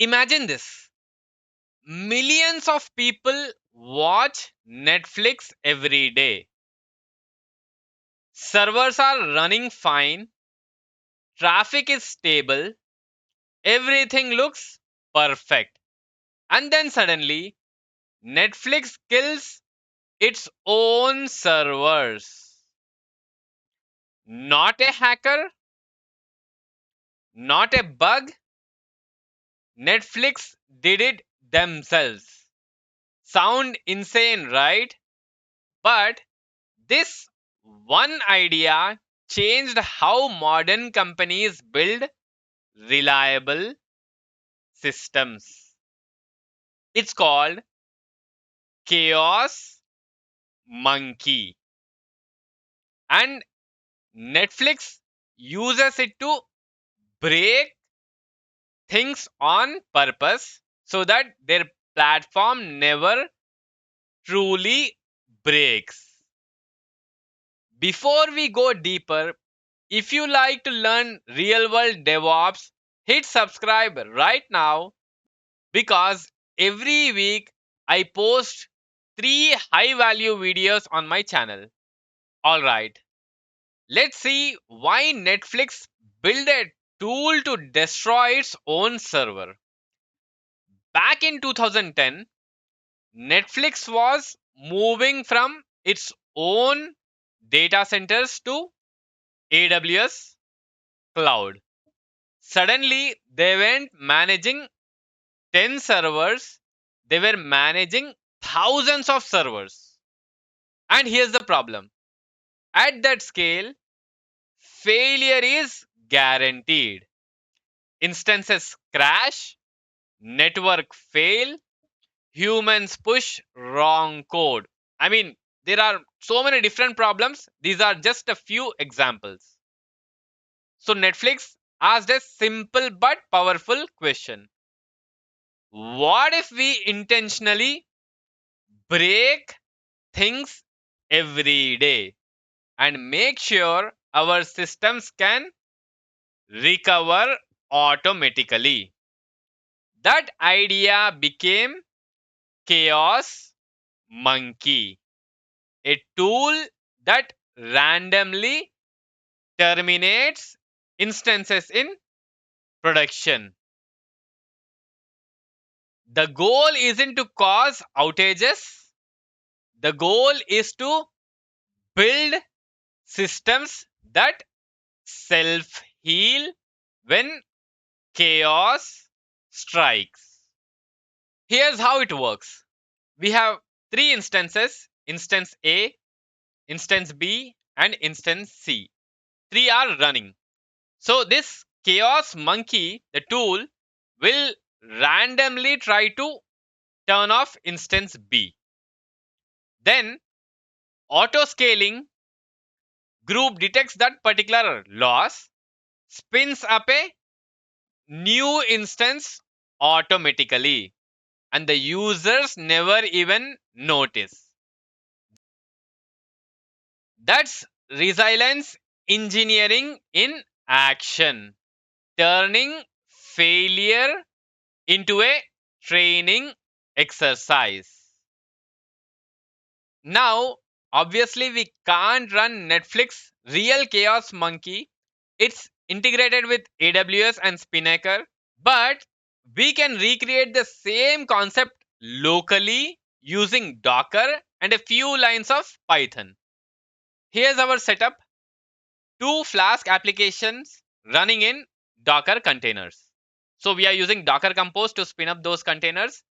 Imagine this. Millions of people watch Netflix every day. Servers are running fine, traffic is stable, everything looks perfect. And then suddenly, Netflix kills its own servers. Not a hacker, not a bug. Netflix did it themselves. Sound insane, right? But this one idea changed how modern companies build reliable systems. It's called Chaos Monkey. And Netflix uses it to break things on purpose so that their platform never truly breaks. Before we go deeper, if you like to learn real world DevOps, hit subscribe right now because every week I post 3 high value videos on my channel. Alright, let's see why Netflix built a tool to destroy its own server. Back in 2010, Netflix was moving from its own data centers to AWS cloud. Suddenly, they weren't managing 10 servers, they were managing thousands of servers. And here's the problem, at that scale, failure is guaranteed. Instances crash, network fail, humans push wrong code. I mean, there are so many different problems. These are just a few examples. So, Netflix asked a simple but powerful question. What if we intentionally break things every day and make sure our systems can recover automatically? That idea became Chaos Monkey, a tool that randomly terminates instances in production. The goal isn't to cause outages, the goal is to build systems that self heal when chaos strikes. Here's how it works, we have three instances: instance A, instance B, and instance C. Three are running. So, this chaos monkey, the tool, will randomly try to turn off instance B. Then, auto scaling group detects that particular loss, spins up a new instance automatically, and the users never even notice. That's resilience engineering in action, turning failure into a training exercise. Now, obviously, we can't run Netflix Real Chaos Monkey. It's integrated with AWS and Spinnaker, but we can recreate the same concept locally using Docker and a few lines of Python. Here's our setup: two Flask applications running in Docker containers. So we are using Docker Compose to spin up those containers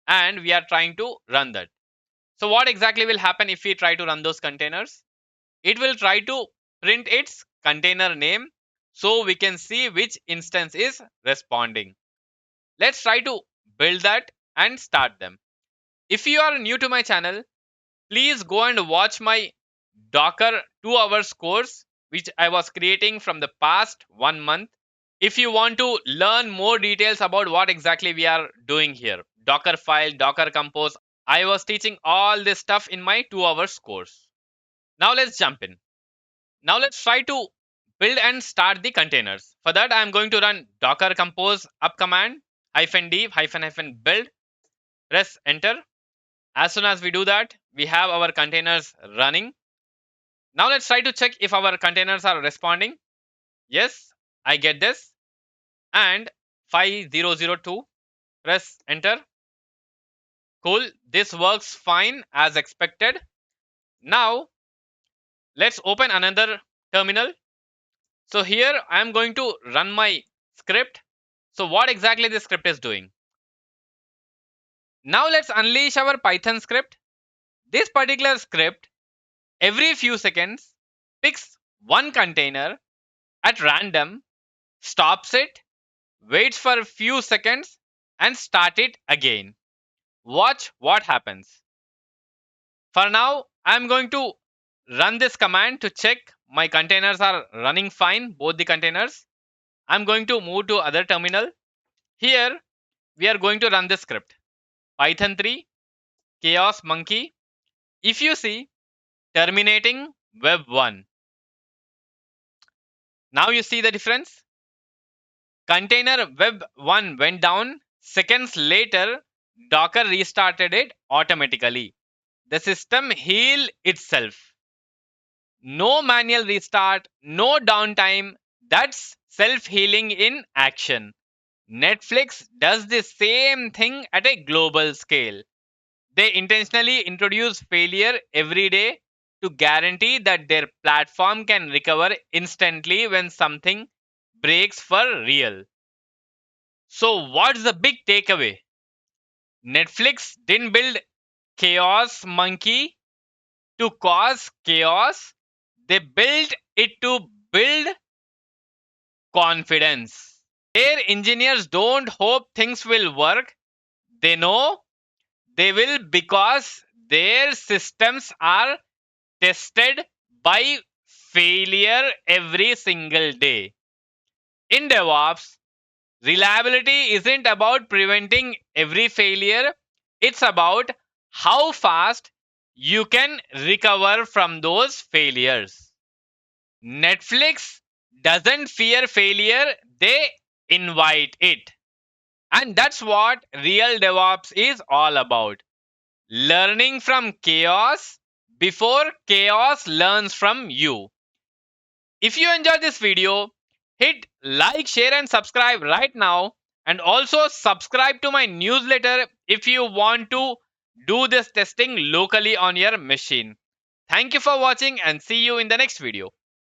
and we are trying to run that. So what exactly will happen if we try to run those containers? It will try to print its container name so we can see which instance is responding. Let's try to build that and start them. If you are new to my channel, please go and watch my Docker 2 hours course which I was creating from the past 1 month. If you want to learn more details about what exactly we are doing here, Docker file, Docker compose, I was teaching all this stuff in my 2 hours course. Now let's jump in. Now let's try to build and start the containers. For that, I am going to run docker compose up command. -d -build, press enter. As soon as we do that, we have our containers running. Now let's try to check if our containers are responding. Yes, I get this. And 5002, press enter. Cool, this works fine as expected. Now let's open another terminal. So here I am going to run my script. So what exactly this script is doing? Now let's unleash our Python script. This particular script every few seconds picks one container at random, stops it, waits for a few seconds and start it again. Watch what happens. For now, I am going to run this command to check my containers are running fine, both the containers. I am going to move to other terminal. Here, we are going to run this script. Python 3, chaos monkey. If you see, terminating web 1. Now you see the difference? Container web 1 went down. Seconds later, Docker restarted it automatically. The system healed itself. No manual restart, no downtime. That's self-healing in action. Netflix does the same thing at a global scale. They intentionally introduce failure every day to guarantee that their platform can recover instantly when something breaks for real. So, what's the big takeaway? Netflix didn't build Chaos Monkey to cause chaos, they built it to build confidence. Their engineers don't hope things will work, they know they will because their systems are tested by failure every single day. In DevOps, reliability isn't about preventing every failure, it's about how fast you can recover from those failures. Netflix doesn't fear failure, they invite it. And that's what real DevOps is all about. Learning from chaos before chaos learns from you. If you enjoyed this video, hit like, share and subscribe right now, and also subscribe to my newsletter if you want to do this testing locally on your machine. Thank you for watching and see you in the next video.